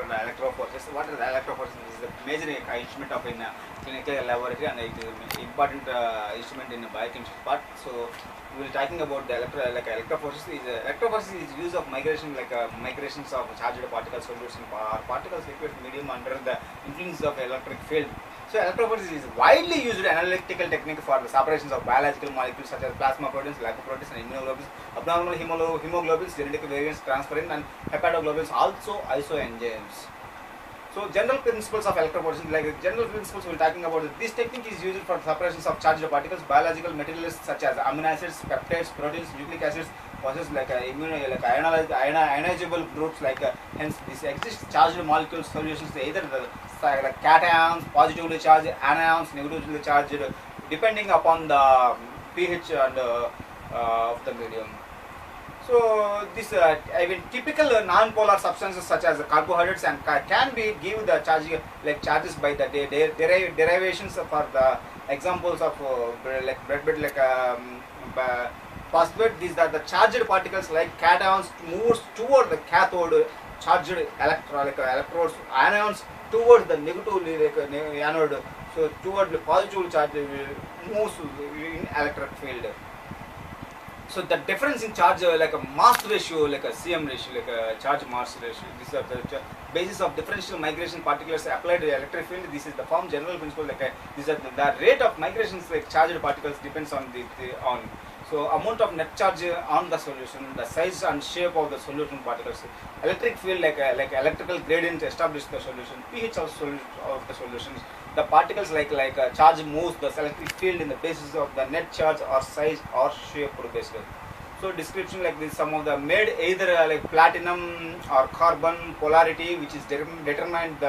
electrophoresis. What is electrophoresis? It is the major instrument of in clinical laboratory, and it is important instrument in biochemistry part. So we will talking about the electrophoresis. Electrophoresis is use of migration migrations of charged particle solution or particles liquid medium under the influence of electric field. So electrophoresis is widely used analytical technique for the separations of biological molecules such as plasma proteins, lipoproteins, and immunoglobulins, abnormal hemoglobins, genetic variants, transferrin, and hepatoglobins, also isoenzymes. So general principles of electrophoresis, general principles we're talking about. This technique is used for separations of charged particles, biological materials such as amino acids, peptides, proteins, nucleic acids, process ionizable groups hence this exists charged molecules solutions either the cations, positively charged, anions, negatively charged, depending upon the pH and of the medium. So this typical non-polar substances such as carbohydrates and can be give the charge charges by the derivations for the examples of bread phosphate. These are the charged particles like cations moves toward the cathode, charged electrodes, anions towards the negative anode, so toward the positive charge moves in electric field. So the difference in charge like a mass ratio, like a CM ratio, like a charge mass ratio. These are the basis of differential migration particles applied to the electric field. This is the form general principle. These are the rate of migrations charged particles depends on so amount of net charge on the solution, the size and shape of the solution particles. Electric field like electrical gradient establish the solution. pH of the solutions. The particles charge moves the electric field in the basis of the net charge or size or shape based. So description like this, some of the made either platinum or carbon polarity, which is determined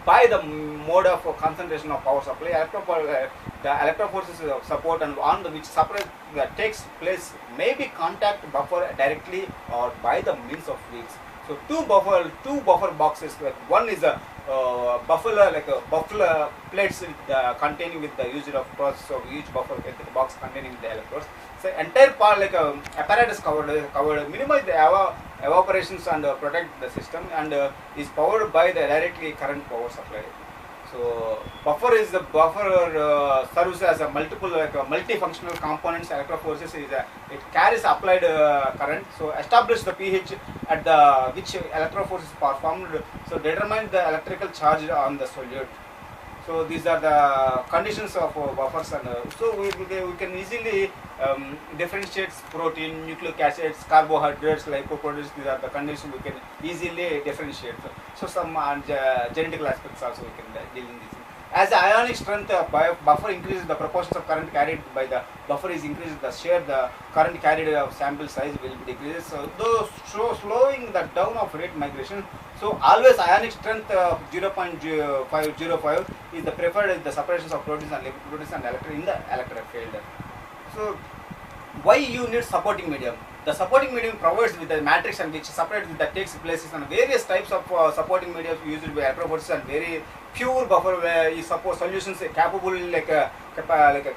by the mode of concentration of power supply. The electrophoresis support and on the which separate that takes place may be contact buffer directly or by the means of wheels. So two buffer boxes. One is a buffer plates containing with the user of process of each buffer box containing the electrodes. So entire part apparatus covered minimize the evaporations and protect the system and is powered by the directly current power supply. So buffer serves as a multifunctional components. Electrophoresis is it carries applied current. So establish the pH at the which electrophoresis is performed. So determine the electrical charge on the solute. So these are the conditions of buffers, and so we can easily differentiate protein, nucleic acids, carbohydrates, lipoproteins. These are the conditions we can easily differentiate. So some genetical aspects also we can deal in this. As the ionic strength buffer increases, the proportions of current carried by the buffer is increased. The current carried of sample size will be decreased. So though slowing the down of rate migration. So always ionic strength of 0.505 is the preferred the separations of proteins and lipoproteins and electron in the electric field. So why you need supporting medium? The supporting medium provides with the matrix and which separates that takes places and various types of supporting mediums used by electrophoresis and very pure buffer where you suppose solutions capable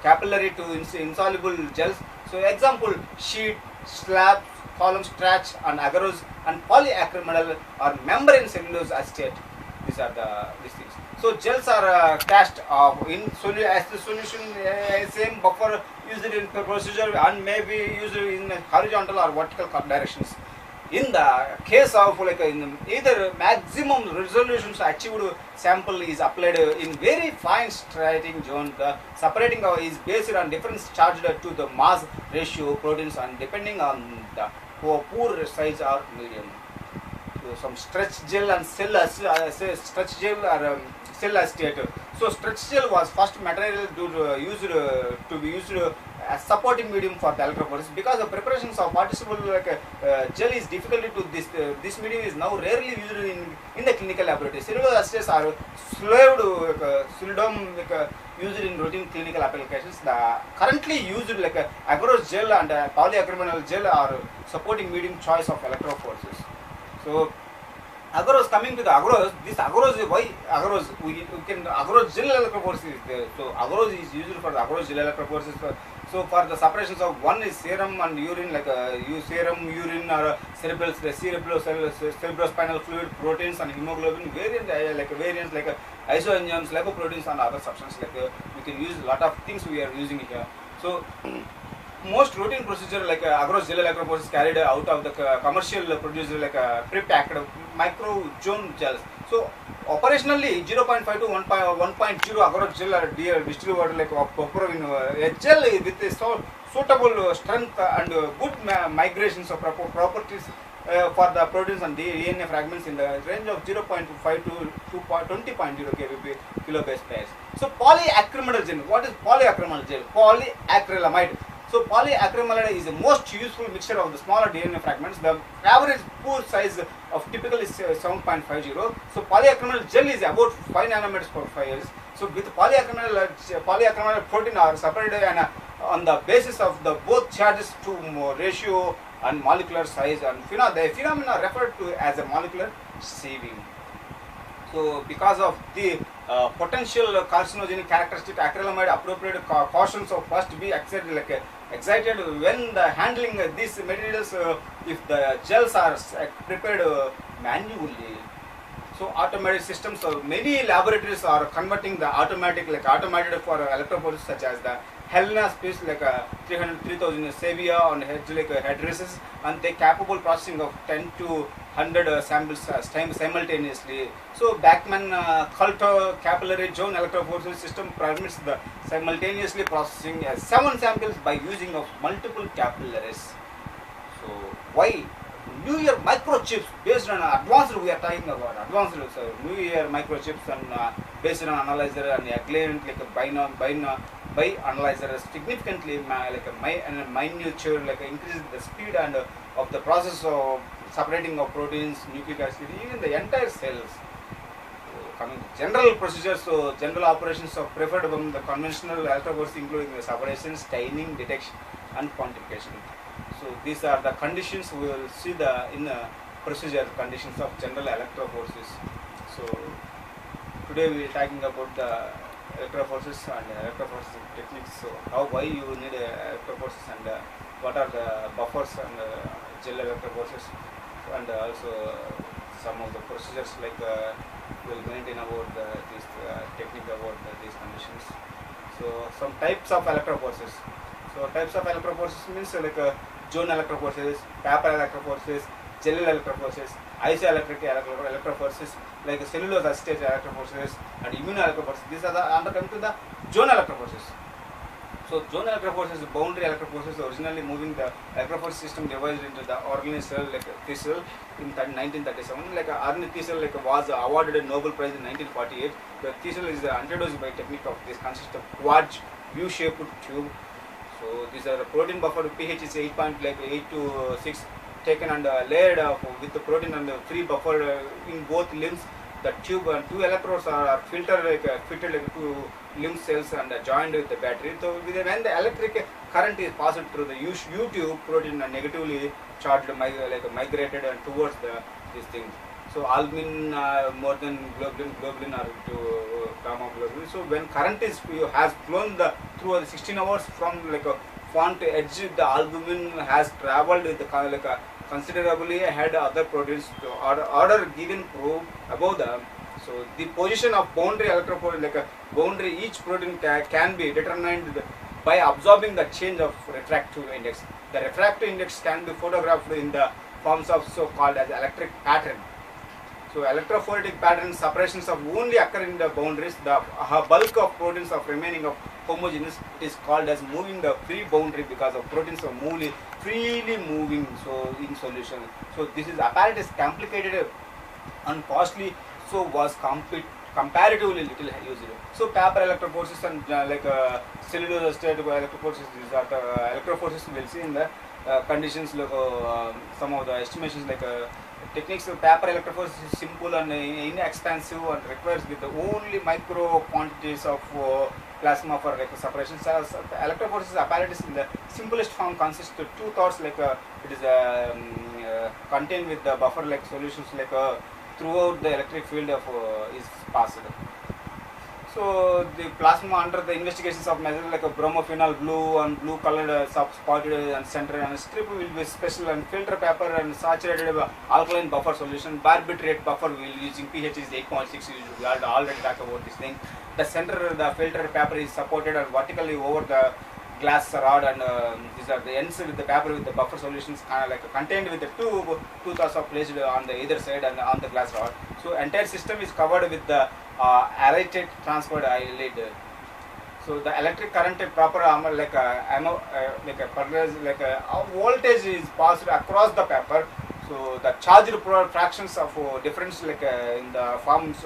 capillary to insoluble gels. So example sheet, slabs, column starch and agarose and polyacrylamide or membrane cellulose acetate. These are these things. So gels are cast in as the solution same buffer used in procedure and may be used in horizontal or vertical directions. In the case of in either maximum resolutions achieved sample is applied in very fine striating zone. The separating is based on difference charged to the mass ratio proteins and depending on the poor size or medium. So some stretch gel and cell acetate. So stretch gel was first material to be used as supporting medium for the electrophoresis because the preparations of participle gel is difficult to this medium is now rarely used in the clinical laboratory. Cellulose acetates are used in routine clinical applications. The currently used agarose gel and polyacrylamide gel are supporting medium choice of electrophoresis. So agarose, coming to the agarose, this agarose is why agarose we can agarose gel electrophoresis is there. So agarose is used for the agarose gel electrophoresis So for the separations of one is serum and urine, like serum, urine, or cerebrospinal fluid, proteins and hemoglobin, variants like isoenzymes, lipoproteins and other substances. We can use a lot of things we are using here. So most routine procedure like agarose gel electrophoresis carried out of the commercial producer like pre-packed micro-zone gels. So operationally 0.5 to 1.0 agarose gel are distilled water like in a gel with a suitable strength and good migrations of properties for the proteins and DNA fragments in the range of 0.5 to 20.0 kbp kilobase pairs. So polyacrylamide gel. What is polyacrylamide gel? Polyacrylamide. So polyacrylamide is the most useful mixture of the smaller DNA fragments. The average pore size of typically is 7.50. So polyacrylamide gel is about 5 nanometers per 5 years. So with polyacrylamide protein are separated and on the basis of the both charges to ratio and molecular size, and the phenomena referred to as a molecular sieving. So because of the potential carcinogenic characteristic, acrylamide appropriate cautions of must be excited when the handling these materials if the gels are prepared manually. So automated systems, many laboratories are converting the automated for electrophoresis, such as the Helena Space 3000 Savia on head races, and they capable processing of 10 to 100 samples simultaneously. So Bachmann Coulter capillary zone electrophoresis system permits the simultaneously processing 7 samples by using of multiple capillaries. So why? New Year microchips based on advanced, we are talking about advanced New Year microchips and based on analyzer and acclaimed by analyzer significantly miniature increases the speed and of the process of separating of proteins, nucleic acid, even the entire cells. So coming to general procedures, so general operations of preferred among the conventional electrophoresis including the separation, staining, detection and quantification. So these are the conditions we will see in the procedure conditions of general electrophoresis. So today we are talking about the electrophoresis and electrophoresis techniques. So why you need electrophoresis and what are the buffers and gel electrophoresis, and also some of the procedures we will maintain about this technique about these conditions. So some types of electrophoresis. So types of electrophoresis means zone electrophoresis, paper electrophoresis, gel electrophoresis, isoelectric electrophoresis, like cellulose acetate electrophoresis and immunoelectrophoresis. These are the under coming to the zone electrophoresis. So zone electrophoresis is boundary electrophoresis, originally moving the electrophoresis system divided into the organelle cell Thesel in 1937. Arne Thesel was awarded a Nobel Prize in 1948. The Thesel is introduced by technique of this consists of quartz U-shaped tube. So these are the protein buffer, pH is 8 to 6 taken and layered with the protein and the free buffer in both limbs. The tube and 2 electrodes are filtered fitted to limb cells and joined with the battery. So when the electric current is passed through the U-tube, protein negatively charged migrated and towards this thing. So albumin more than globulin are to gamma globulin. So when current has flown through the 16 hours from font edge, the albumin has travelled with the considerably ahead other proteins to order given probe above them. So the position of boundary electrophoresis boundary each protein can be determined by observing the change of refractive index. The refractive index can be photographed in the forms of so called as electric pattern. So electrophoretic pattern separations of only occur in the boundaries. The bulk of proteins of remaining of homogeneous, it is called as moving the free boundary because of proteins are freely moving so in solution. So this is apparently complicated and costly, so was comparatively little used. So paper electrophoresis and cellulose acetate electrophoresis, these are the electrophoresis we will see in the conditions some of the estimations techniques of paper electrophoresis is simple and inexpensive and requires with only micro quantities of plasma for separation. So electrophoresis apparatus in the simplest form consists of 2 thoughts it is contained with the buffer solutions throughout the electric field of is passed. So the plasma under the investigations of measures like a bromophenol blue and blue colored spotted and center and strip will be special and filter paper and saturated alkaline buffer solution. Barbitrate buffer we will using pH is 8.6. We already talked about this thing. The center the filter paper is supported and vertically over the glass rod and these are the ends with the paper with the buffer solutions like contained with the two thoughts are placed on the either side and on the glass rod. So entire system is covered with the aerated transferred lid. So the electric current proper like a voltage is passed across the paper. So the charged fractions of difference like in the forms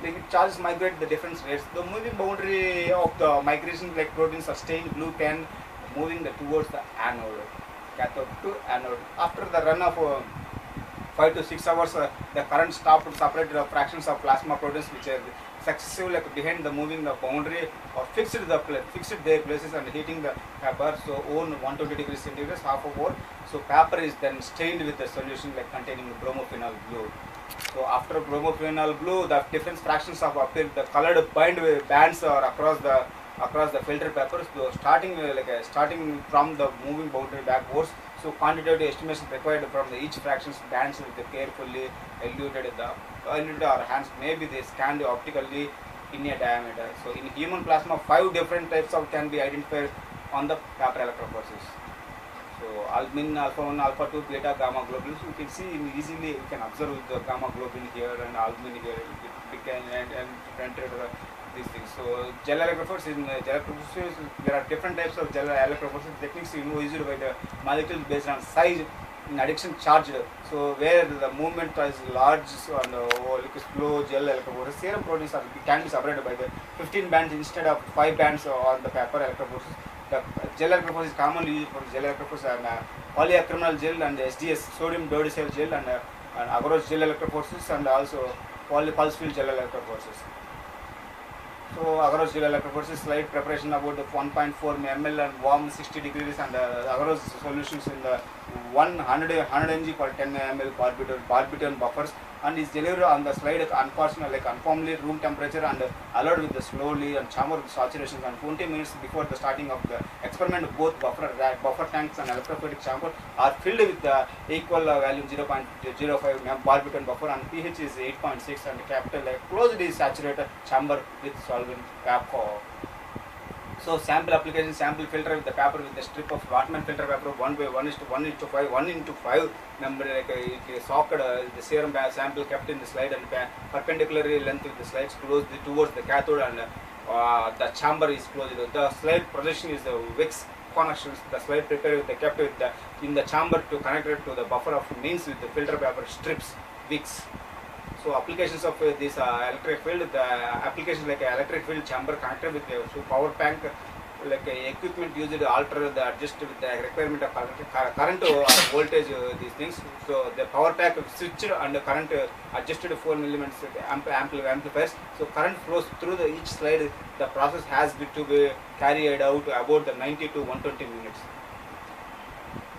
like charges migrate the different rates. The moving boundary of the migration like protein sustained blue pen moving towards the anode, cathode to anode. After the run of 5 to 6 hours, the current stopped to separate the fractions of plasma proteins which are successive like behind the moving the boundary or fixed their places and heating the paper. So on 120 degrees centigrade half an hour. So paper is then stained with the solution like containing bromophenol blue. So after bromophenol blue, the different fractions of appear the colored bands are across the filter papers. So starting from the moving boundary backwards. So quantitative estimation required from each fractions bands with the carefully eluted or hands maybe they scanned optically in a diameter. So in human plasma, 5 different types of can be identified on the paper electrophoresis. So albumin, alpha 1, alpha 2, beta, gamma globulins. You can see easily you can observe the gamma globulin here and albumin here. We can and differentiate these things. So gel electrophoresis in gel electrophoresis there are different types of gel electrophoresis techniques used by the molecules based on size in addition charged. So where the movement is large and slow gel electrophoresis, serum proteins can be separated by the 15 bands instead of 5 bands on the paper electrophoresis. The gel electrophoresis is commonly used for gel electrophoresis and polyacrylamide gel and SDS sodium dioxide gel and agarose gel electrophoresis and also pulse field gel electrophoresis. So agarose gel electrophoresis slide preparation about the 1.4 ml and warm 60 degrees and agarose solutions in the 100 mg per 10 ml barbiton buffers and is delivered on the slide uniformly room temperature and allowed with the slowly and chamber saturations and 20 minutes before the starting of the experiment. Both buffer tanks and electrophoretic chamber are filled with the equal value 0.05 barbiton buffer and pH is 8.6 and capital closely saturated chamber with solvent alcohol. So sample application, sample filter with the paper with the strip of Wartman filter paper 1:1:5 number like a socket the serum sample kept in the slide and perpendicularly length with the slides closed towards the cathode and the chamber is closed. The slide projection is the Wicks connections. The slide prepared with the kept with the in the chamber to connect it to the buffer of means with the filter paper strips Wicks. So applications of this electric field, the applications like electric field chamber connected with the power bank, like equipment used to alter the adjust with the requirement of current voltage these things. So the power pack switched and the current adjusted 4 millimeters amplifiers. So current flows through each slide. The process has to be carried out about the 90 to 120 minutes.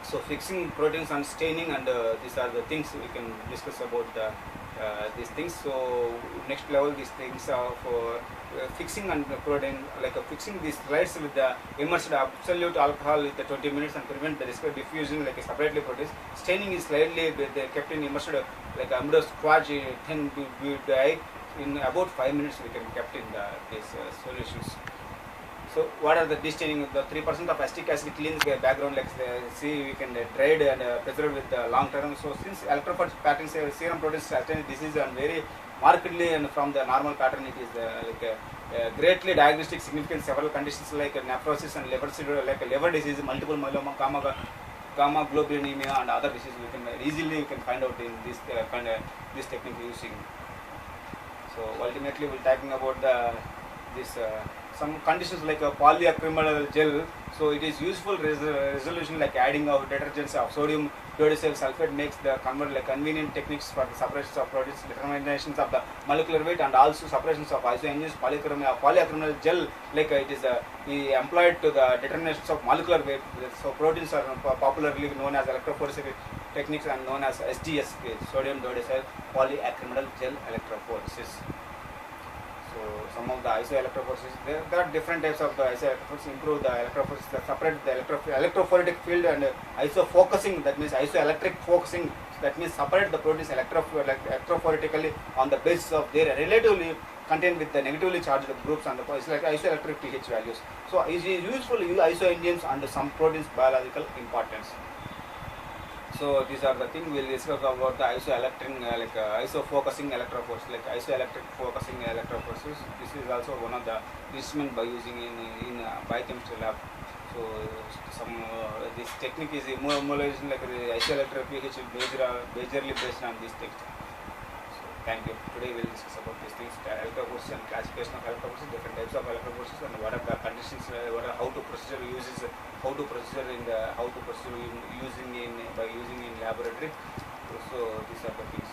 So fixing proteins and staining and these are the things we can discuss about these things. So next level these things are for fixing and protein fixing these slides with the immersed absolute alcohol with the 20 minutes and prevent the risk of diffusion like a separately produced. Staining is slightly kept in immersed like amber squash 10 dye in about 5 minutes we can kept in these solutions. So what are the destaining? The 3% of acetic acid cleans the background like see we can trade and preserve with the long term. So since electrophoretic patterns serum proteins certain disease and very markedly and from the normal pattern it is greatly diagnostic significance several conditions like nephrosis and liver disease, multiple myeloma, gamma globulinemia and other diseases we can easily find out in this this technique using. So ultimately we're talking about this some conditions like a polyacrylamide gel. So it is useful resolution like adding of detergents of sodium dioxide sulfate makes the convenient techniques for the separations of proteins, determinations of the molecular weight and also separations of isoenzymes. Polyacrylamide gel like it is employed to the determinations of molecular weight. So proteins are popularly known as electrophoresis techniques and known as SDS, sodium dioxide polyacrylamide gel electrophoresis. So So some of the isoelectrophoresis, there are different types of the isoelectrophoresis. Improve the electrophoresis, that separate the electrophoretic field, and isofocusing, that means isoelectric focusing, that means separate the proteins electrophoretically on the basis of their relatively contained with the negatively charged groups, and it's like isoelectric pH values. So it is useful isoenzymes and some proteins biological importance. So these are the things we'll discuss about the isoelectric, isofocusing electrophoresis, like isoelectric focusing electrophoresis. This is also one of the instrument by using in biochemistry lab. So some this technique is emulation, like the isoelectric pH is majorly based on this technique. So thank you. Today we'll discuss about these things: electrophoresis and classification of electrophoresis, different types of electrophoresis, and what are the conditions, how to procedure uses, how to procedure using in laboratory. So these are the things.